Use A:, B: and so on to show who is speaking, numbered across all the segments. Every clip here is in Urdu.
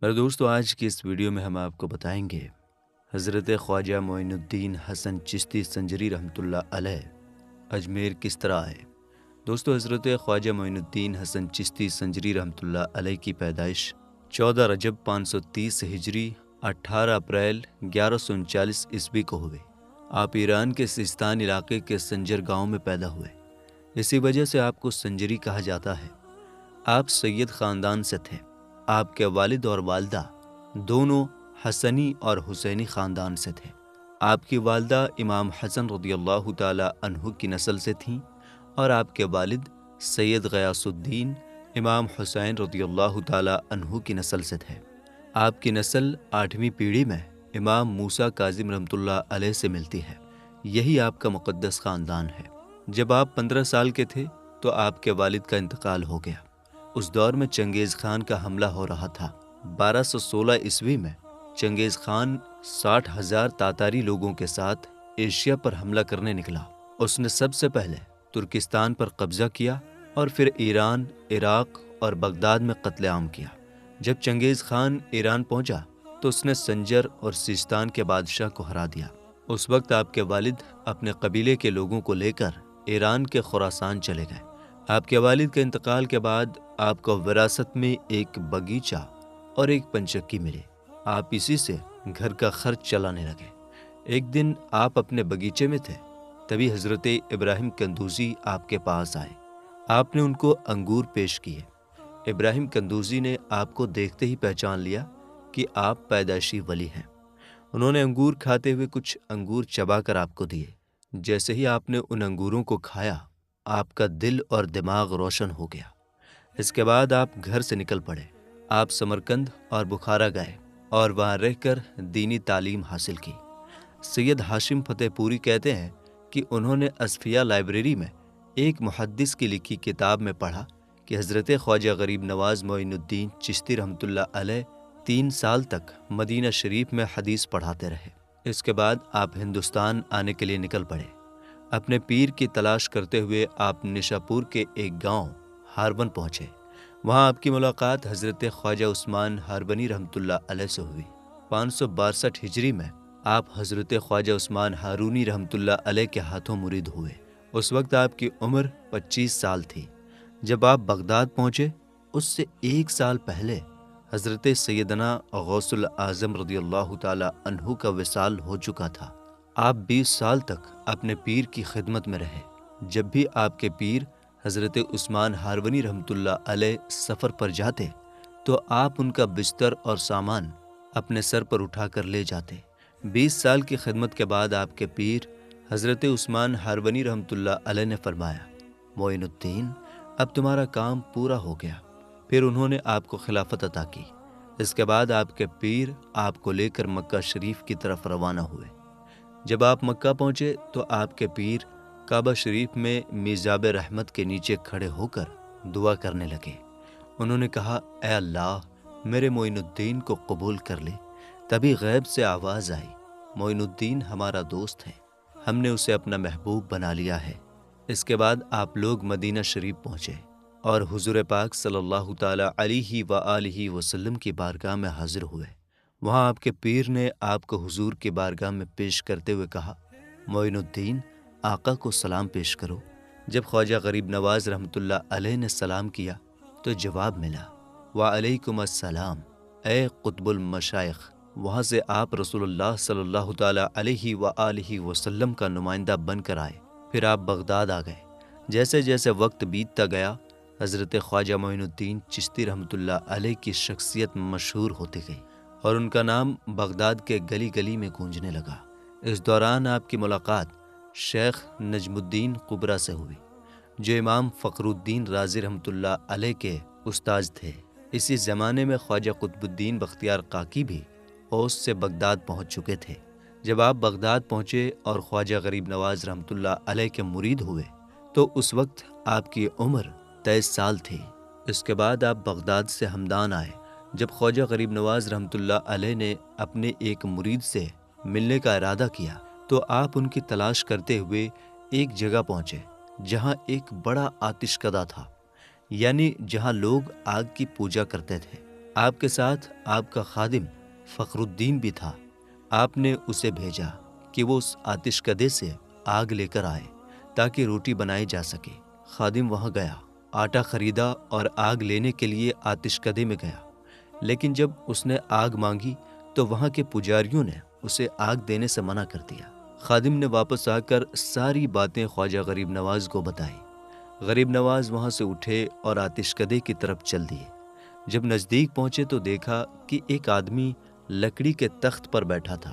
A: میرے دوستو، آج کی اس ویڈیو میں ہم آپ کو بتائیں گے حضرت خواجہ معین الدین حسن چشتی سنجری رحمۃ اللہ علیہ اجمیر کس طرح آئے۔ دوستو، حضرت خواجہ معین الدین حسن چشتی سنجری رحمۃ اللہ علیہ کی پیدائش 14 رجب 530 ہجری 18 اپریل 1139 عیسوی کو ہوئی۔ آپ ایران کے سیستان علاقے کے سنجر گاؤں میں پیدا ہوئے، اسی وجہ سے آپ کو سنجری کہا جاتا ہے۔ آپ سید خاندان سے تھے۔ آپ کے والد اور والدہ دونوں حسنی اور حسینی خاندان سے تھے۔ آپ کی والدہ امام حسن رضی اللہ تعالی عنہ کی نسل سے تھیں اور آپ کے والد سید غیاث الدین امام حسین رضی اللہ تعالی عنہ کی نسل سے تھے۔ آپ کی نسل 8ویں پیڑھی میں امام موسیٰ کاظم رحمۃ اللہ علیہ سے ملتی ہے۔ یہی آپ کا مقدس خاندان ہے۔ جب آپ 15 سال کے تھے تو آپ کے والد کا انتقال ہو گیا۔ اس دور میں چنگیز خان کا حملہ ہو رہا تھا۔ 1216 عیسوی میں چنگیز خان 60,000 تاتاری لوگوں کے ساتھ ایشیا پر حملہ کرنے نکلا۔ اس نے سب سے پہلے ترکستان پر قبضہ کیا اور پھر ایران، عراق اور بغداد میں قتل عام کیا۔ جب چنگیز خان ایران پہنچا تو اس نے سنجر اور سیستان کے بادشاہ کو ہرا دیا۔ اس وقت آپ کے والد اپنے قبیلے کے لوگوں کو لے کر ایران کے خراسان چلے گئے۔ آپ کے والد کے انتقال کے بعد آپ کو وراثت میں ایک باغیچہ اور ایک پنچکی ملی۔ آپ اسی سے گھر کا خرچ چلانے لگے۔ ایک دن آپ اپنے باغیچے میں تھے، تبھی حضرت ابراہیم قندوزی آپ کے پاس آئے۔ آپ نے ان کو انگور پیش کیے۔ ابراہیم قندوزی نے آپ کو دیکھتے ہی پہچان لیا کہ آپ پیدائشی ولی ہیں۔ انہوں نے انگور کھاتے ہوئے کچھ انگور چبا کر آپ کو دیے۔ جیسے ہی آپ نے ان انگوروں کو کھایا، آپ کا دل اور دماغ روشن ہو گیا۔ اس کے بعد آپ گھر سے نکل پڑے۔ آپ سمرقند اور بخارا گئے اور وہاں رہ کر دینی تعلیم حاصل کی۔ سید ہاشم فتح پوری کہتے ہیں کہ انہوں نے اصفیہ لائبریری میں ایک محدث کی لکھی کتاب میں پڑھا کہ حضرت خواجہ غریب نواز معین الدین چشتی رحمۃ اللہ علیہ 3 سال تک مدینہ شریف میں حدیث پڑھاتے رہے۔ اس کے بعد آپ ہندوستان آنے کے لیے نکل پڑے۔ اپنے پیر کی تلاش کرتے ہوئے آپ نشاپور کے ایک گاؤں ہارون پہنچے۔ وہاں آپ کی ملاقات حضرت خواجہ عثمان ہارونی رحمۃ اللہ علیہ سے ہوئی۔ 562 ہجری میں آپ حضرت خواجہ عثمان ہارونی رحمۃ اللہ علیہ کے ہاتھوں مرید ہوئے۔ اس وقت آپ کی عمر 25 سال تھی۔ جب آپ بغداد پہنچے، اس سے 1 سال پہلے حضرت سیدنا غوث الاعظم رضی اللہ تعالی عنہ کا وصال ہو چکا تھا۔ آپ 20 سال تک اپنے پیر کی خدمت میں رہے۔ جب بھی آپ کے پیر حضرت عثمان ہارونی رحمۃ اللہ علیہ سفر پر جاتے تو آپ ان کا بستر اور سامان اپنے سر پر اٹھا کر لے جاتے۔ 20 سال کی خدمت کے بعد آپ کے پیر حضرت عثمان ہارونی رحمۃ اللہ علیہ نے فرمایا، معین الدین، اب تمہارا کام پورا ہو گیا۔ پھر انہوں نے آپ کو خلافت عطا کی۔ اس کے بعد آپ کے پیر آپ کو لے کر مکہ شریف کی طرف روانہ ہوئے۔ جب آپ مکہ پہنچے تو آپ کے پیر کعبہ شریف میں میزاب رحمت کے نیچے کھڑے ہو کر دعا کرنے لگے۔ انہوں نے کہا، اے اللہ، میرے معین الدین کو قبول کر لے۔ تبھی غیب سے آواز آئی، معین الدین ہمارا دوست ہے، ہم نے اسے اپنا محبوب بنا لیا ہے۔ اس کے بعد آپ لوگ مدینہ شریف پہنچے اور حضور پاک صلی اللہ تعالی علیہ وآلہ وسلم کی بارگاہ میں حاضر ہوئے۔ وہاں آپ کے پیر نے آپ کو حضور کی بارگاہ میں پیش کرتے ہوئے کہا، معین الدین، آقا کو سلام پیش کرو۔ جب خواجہ غریب نواز رحمۃ اللہ علیہ نے سلام کیا تو جواب ملا، وعلیکم السلام اے قطب المشائخ۔ وہاں سے آپ رسول اللہ صلی اللہ تعالی علیہ وآلہ وسلم کا نمائندہ بن کر آئے۔ پھر آپ بغداد آ گئے۔ جیسے جیسے وقت بیتتا گیا، حضرت خواجہ معین الدین چشتی رحمۃ اللہ علیہ کی شخصیت مشہور ہوتی گئی اور ان کا نام بغداد کے گلی گلی میں گونجنے لگا۔ اس دوران آپ کی ملاقات شیخ نجم الدین قبرا سے ہوئی، جو امام فخر الدین رازی رحمۃ اللہ علیہ کے استاذ تھے۔ اسی زمانے میں خواجہ قطب الدین بختیار کاکی بھی اوس سے بغداد پہنچ چکے تھے۔ جب آپ بغداد پہنچے اور خواجہ غریب نواز رحمۃ اللہ علیہ کے مرید ہوئے تو اس وقت آپ کی عمر 23 سال تھی۔ اس کے بعد آپ بغداد سے ہمدان آئے۔ جب خواجہ غریب نواز رحمۃ اللہ علیہ نے اپنے ایک مرید سے ملنے کا ارادہ کیا تو آپ ان کی تلاش کرتے ہوئے ایک جگہ پہنچے جہاں ایک بڑا آتش کدہ تھا، یعنی جہاں لوگ آگ کی پوجا کرتے تھے۔ آپ کے ساتھ آپ کا خادم فخر الدین بھی تھا۔ آپ نے اسے بھیجا کہ وہ اس آتش کدے سے آگ لے کر آئے تاکہ روٹی بنائی جا سکے۔ خادم وہاں گیا، آٹا خریدا اور آگ لینے کے لیے آتش کدے میں گیا، لیکن جب اس نے آگ مانگی تو وہاں کے پجاریوں نے اسے آگ دینے سے منع کر دیا۔ خادم نے واپس آ کر ساری باتیں خواجہ غریب نواز کو بتائی۔ غریب نواز وہاں سے اٹھے اور آتش کدے کی طرف چل دیے۔ جب نزدیک پہنچے تو دیکھا کہ ایک آدمی لکڑی کے تخت پر بیٹھا تھا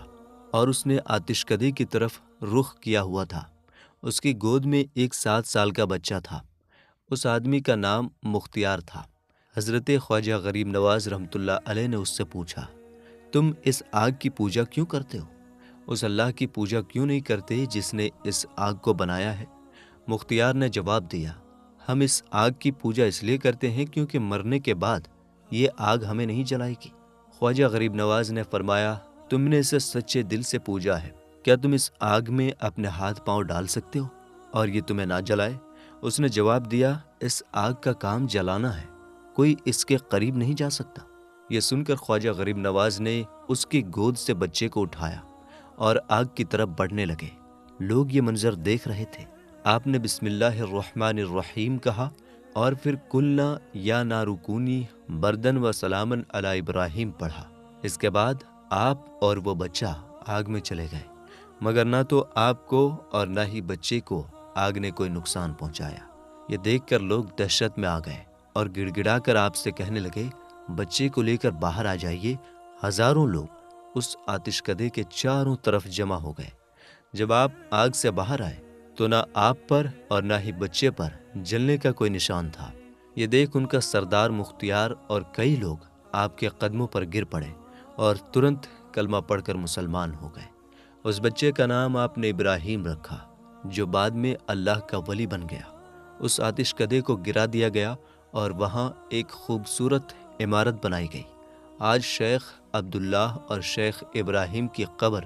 A: اور اس نے آتش کدے کی طرف رخ کیا ہوا تھا۔ اس کی گود میں ایک 7 سال کا بچہ تھا۔ اس آدمی کا نام مختیار تھا۔ حضرت خواجہ غریب نواز رحمۃ اللہ علیہ نے اس سے پوچھا، تم اس آگ کی پوجا کیوں کرتے ہو؟ اس اللہ کی پوجا کیوں نہیں کرتے جس نے اس آگ کو بنایا ہے؟ مختیار نے جواب دیا، ہم اس آگ کی پوجا اس لیے کرتے ہیں کیونکہ مرنے کے بعد یہ آگ ہمیں نہیں جلائے گی۔ خواجہ غریب نواز نے فرمایا، تم نے اسے سچے دل سے پوجا ہے، کیا تم اس آگ میں اپنے ہاتھ پاؤں ڈال سکتے ہو اور یہ تمہیں نہ جلائے؟ اس نے جواب دیا، اس آگ کا کام جلانا ہے، کوئی اس کے قریب نہیں جا سکتا۔ یہ سن کر خواجہ غریب نواز نے اس کی گود سے بچے کو اٹھایا اور آگ کی طرف بڑھنے لگے۔ لوگ یہ منظر دیکھ رہے تھے۔ آپ نے بسم اللہ الرحمن الرحیم کہا اور پھر کلنا یا نارو کونی بردن و سلامن علی ابراہیم پڑھا۔ اس کے بعد آپ اور وہ بچہ آگ میں چلے گئے، مگر نہ تو آپ کو اور نہ ہی بچے کو آگ نے کوئی نقصان پہنچایا۔ یہ دیکھ کر لوگ دہشت میں آ گئے اور گڑ گڑا کر آپ سے کہنے لگے، بچے کو لے کر باہر آ جائیے۔ ہزاروں لوگ اس آتش کدے کے چاروں طرف جمع ہو گئے۔ جب آپ آگ سے باہر آئے تو نہ آپ پر اور نہ ہی بچے پر جلنے کا کوئی نشان تھا۔ یہ دیکھ ان کا سردار مختیار اور کئی لوگ آپ کے قدموں پر گر پڑے اور ترنت کلمہ پڑھ کر مسلمان ہو گئے۔ اس بچے کا نام آپ نے ابراہیم رکھا، جو بعد میں اللہ کا ولی بن گیا۔ اس آتش کدے کو گرا دیا گیا اور وہاں ایک خوبصورت عمارت بنائی گئی۔ آج شیخ عبداللہ اور شیخ ابراہیم کی قبر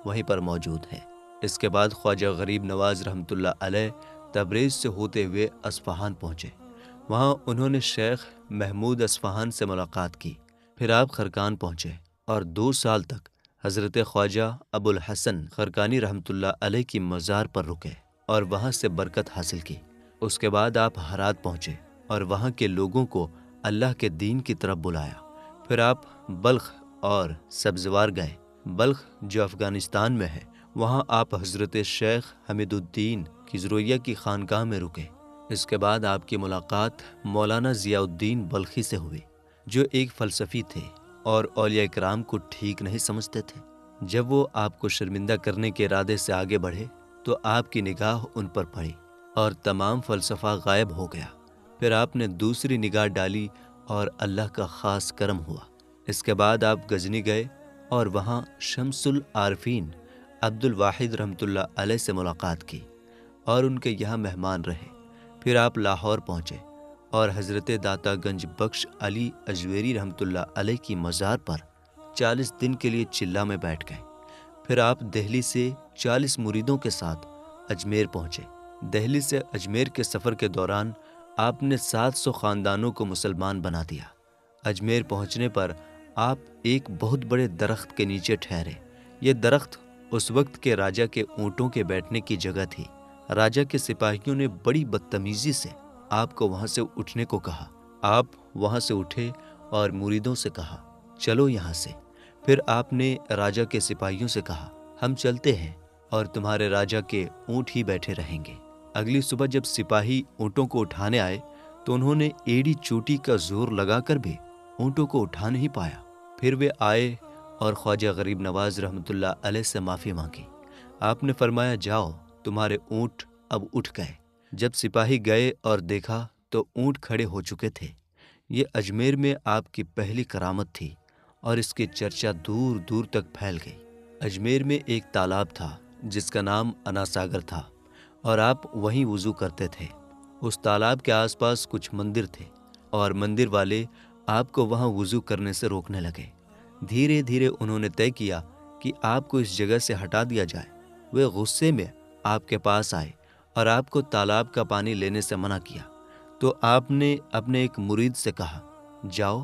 A: وہیں پر موجود ہے۔ اس کے بعد خواجہ غریب نواز رحمۃ اللہ علیہ تبریز سے ہوتے ہوئے اصفہان پہنچے۔ وہاں انہوں نے شیخ محمود اصفہان سے ملاقات کی۔ پھر آپ خرقان پہنچے اور 2 سال تک حضرت خواجہ ابو الحسن خرقانی رحمۃ اللہ علیہ کی مزار پر رکے اور وہاں سے برکت حاصل کی۔ اس کے بعد آپ ہرات پہنچے اور وہاں کے لوگوں کو اللہ کے دین کی طرف بلایا۔ پھر آپ بلخ اور سبزوار گئے۔ بلخ جو افغانستان میں ہے، وہاں آپ حضرت شیخ حمید الدین کھزرویہ کی خانقاہ میں رکے۔ اس کے بعد آپ کی ملاقات مولانا ضیاء الدین بلخی سے ہوئی، جو ایک فلسفی تھے اور اولیاء کرام کو ٹھیک نہیں سمجھتے تھے۔ جب وہ آپ کو شرمندہ کرنے کے ارادے سے آگے بڑھے تو آپ کی نگاہ ان پر پڑی اور تمام فلسفہ غائب ہو گیا۔ پھر آپ نے دوسری نگاہ ڈالی اور اللہ کا خاص کرم ہوا۔ اس کے بعد آپ غزنی گئے اور وہاں شمس العارفین عبد الواحد رحمۃ اللہ علیہ سے ملاقات کی اور ان کے یہاں مہمان رہے۔ پھر آپ لاہور پہنچے اور حضرت داتا گنج بخش علی اجویری رحمۃ اللہ علیہ کی مزار پر 40 دن کے لیے چلہ میں بیٹھ گئے۔ پھر آپ دہلی سے 40 مریدوں کے ساتھ اجمیر پہنچے۔ دہلی سے اجمیر کے سفر کے دوران آپ نے 700 خاندانوں کو مسلمان بنا دیا۔ اجمیر پہنچنے پر آپ ایک بہت بڑے درخت کے نیچے ٹھہرے۔ یہ درخت اس وقت کے راجا کے اونٹوں کے بیٹھنے کی جگہ تھی۔ راجا کے سپاہیوں نے بڑی بدتمیزی سے آپ کو وہاں سے اٹھنے کو کہا۔ آپ وہاں سے اٹھے اور مریدوں سے کہا، چلو یہاں سے۔ پھر آپ نے راجا کے سپاہیوں سے کہا، ہم چلتے ہیں اور تمہارے راجا کے اونٹ ہی بیٹھے رہیں گے۔ اگلی صبح جب سپاہی اونٹوں کو اٹھانے آئے تو انہوں نے ایڑی چوٹی کا زور لگا کر بھی اونٹوں کو اٹھا نہیں پایا۔ پھر وہ آئے اور خواجہ غریب نواز رحمۃ اللہ علیہ سے معافی مانگی۔ آپ نے فرمایا، جاؤ، تمہارے اونٹ اب اٹھ گئے۔ جب سپاہی گئے اور دیکھا تو اونٹ کھڑے ہو چکے تھے۔ یہ اجمیر میں آپ کی پہلی کرامت تھی اور اس کی چرچا دور دور تک پھیل گئی۔ اجمیر میں ایک تالاب تھا جس کا نام انا ساگر تھا اور آپ وہیں وضو کرتے تھے۔ اس تالاب کے آس پاس کچھ مندر تھے اور مندر والے آپ کو وہاں وضو کرنے سے روکنے لگے۔ دھیرے دھیرے انہوں نے طے کیا کہ آپ کو اس جگہ سے ہٹا دیا جائے۔ وہ غصے میں آپ کے پاس آئے اور آپ کو تالاب کا پانی لینے سے منع کیا۔ تو آپ نے اپنے ایک مرید سے کہا، جاؤ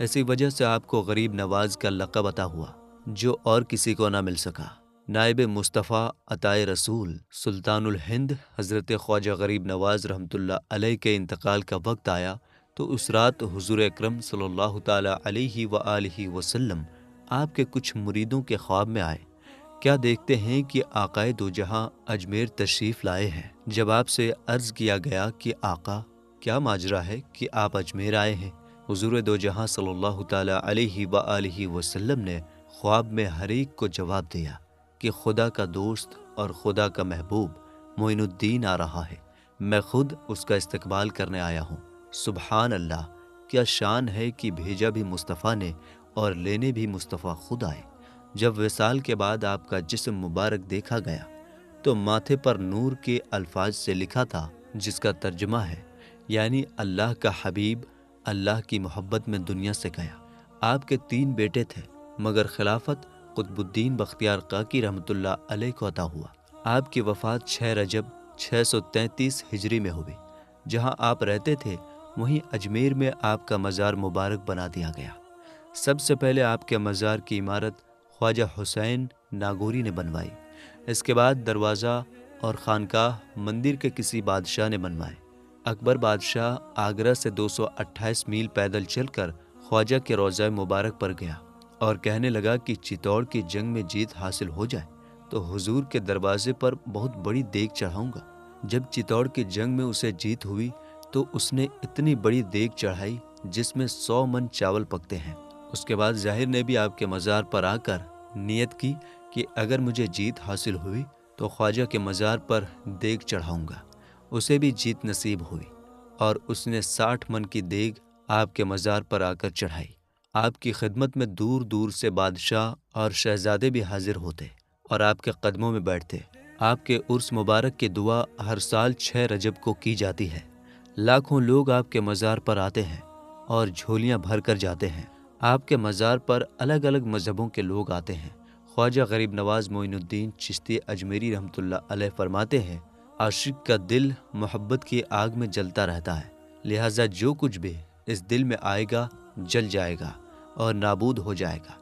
A: اسی وجہ سے آپ کو غریب نواز کا لقب عطا ہوا جو اور کسی کو نہ مل سکا۔ نائب مصطفیٰ عطائے رسول سلطان الہند حضرت خواجہ غریب نواز رحمۃ اللہ علیہ کے انتقال کا وقت آیا تو اس رات حضور اکرم صلی اللہ تعالیٰ علیہ وآلہ وسلم آپ کے کچھ مریدوں کے خواب میں آئے۔ کیا دیکھتے ہیں کہ آقائے دو جہاں اجمیر تشریف لائے ہیں۔ جب آپ سے عرض کیا گیا کہ آقا کیا ماجرا ہے کہ آپ اجمیر آئے ہیں، حضور دو جہاں صلی اللہ تعالیٰ علیہ وآلہ وسلم نے خواب میں ہر ایک کو جواب دیا کہ خدا کا دوست اور خدا کا محبوب معین الدین آ رہا ہے، میں خود اس کا استقبال کرنے آیا ہوں۔ سبحان اللہ، کیا شان ہے کہ بھیجا بھی مصطفیٰ نے اور لینے بھی مصطفیٰ خود آئے۔ جب وصال کے بعد آپ کا جسم مبارک دیکھا گیا تو ماتھے پر نور کے الفاظ سے لکھا تھا جس کا ترجمہ ہے یعنی اللہ کا حبیب اللہ کی محبت میں دنیا سے گیا۔ آپ کے 3 بیٹے تھے مگر خلافت قطب الدین بختیار کاکی رحمۃ اللہ علیہ کو عطا ہوا۔ آپ کی وفات 6 رجب 633 ہجری میں ہوئی۔ جہاں آپ رہتے تھے وہیں اجمیر میں آپ کا مزار مبارک بنا دیا گیا۔ سب سے پہلے آپ کے مزار کی عمارت خواجہ حسین ناگوری نے بنوائی۔ اس کے بعد دروازہ اور خانقاہ مندر کے کسی بادشاہ نے بنوائے۔ اکبر بادشاہ آگرہ سے 228 میل پیدل چل کر خواجہ کے روضہ مبارک پر گیا اور کہنے لگا کہ چتور کی جنگ میں جیت حاصل ہو جائے تو حضور کے دروازے پر بہت بڑی دیگ چڑھاؤں گا۔ جب چتور کی جنگ میں اسے جیت ہوئی تو اس نے اتنی بڑی دیگ چڑھائی جس میں 100 من چاول پکتے ہیں۔ اس کے بعد ظاہر نے بھی آپ کے مزار پر آ کر نیت کی کہ اگر مجھے جیت حاصل ہوئی تو خواجہ کے مزار پر دیگ چڑھاؤں گا۔ اسے بھی جیت نصیب ہوئی اور اس نے 60 من کی دیگ آپ کے مزار پر آ کر چڑھائی۔ آپ کی خدمت میں دور دور سے بادشاہ اور شہزادے بھی حاضر ہوتے اور آپ کے قدموں میں بیٹھتے۔ آپ کے عرس مبارک کی دعا ہر سال 6 رجب کو کی جاتی ہے۔ لاکھوں لوگ آپ کے مزار پر آتے ہیں اور جھولیاں بھر کر جاتے ہیں۔ آپ کے مزار پر الگ الگ مذہبوں کے لوگ آتے ہیں۔ خواجہ غریب نواز معین الدین چشتی اجمیری رحمۃ اللہ علیہ فرماتے ہیں عاشق کا دل محبت کی آگ میں جلتا رہتا ہے، لہٰذا جو کچھ بھی اس دل میں آئے گا جل جائے گا اور نابود ہو جائے گا،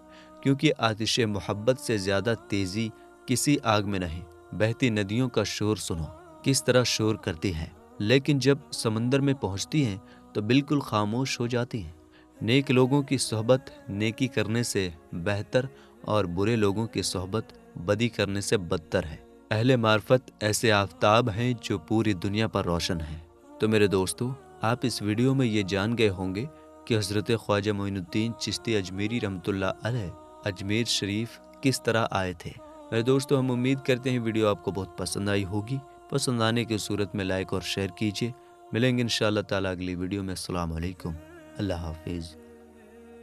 A: کیونکہ آتش محبت سے زیادہ تیزی کسی آگ میں نہیں۔ بہتی ندیوں کا شور سنو کس طرح شور کرتی ہیں، لیکن جب سمندر میں پہنچتی ہیں تو بالکل خاموش ہو جاتی ہیں۔ نیک لوگوں کی صحبت نیکی کرنے سے بہتر اور برے لوگوں کی صحبت بدی کرنے سے بدتر ہے۔ اہل معرفت ایسے آفتاب ہیں جو پوری دنیا پر روشن ہیں۔ تو میرے دوستو، آپ اس ویڈیو میں یہ جان گئے ہوں گے کہ حضرت خواجہ معین الدین چشتی اجمیری رحمۃ اللہ علیہ اجمیر شریف کس طرح آئے تھے۔ میرے دوستو، ہم امید کرتے ہیں ویڈیو آپ کو بہت پسند آئی ہوگی۔ پسند آنے کی صورت میں لائک اور شیئر کیجیے۔ ملیں گے انشاءاللہ تعالیٰ اگلی ویڈیو میں۔ السلام علیکم، اللہ حافظ۔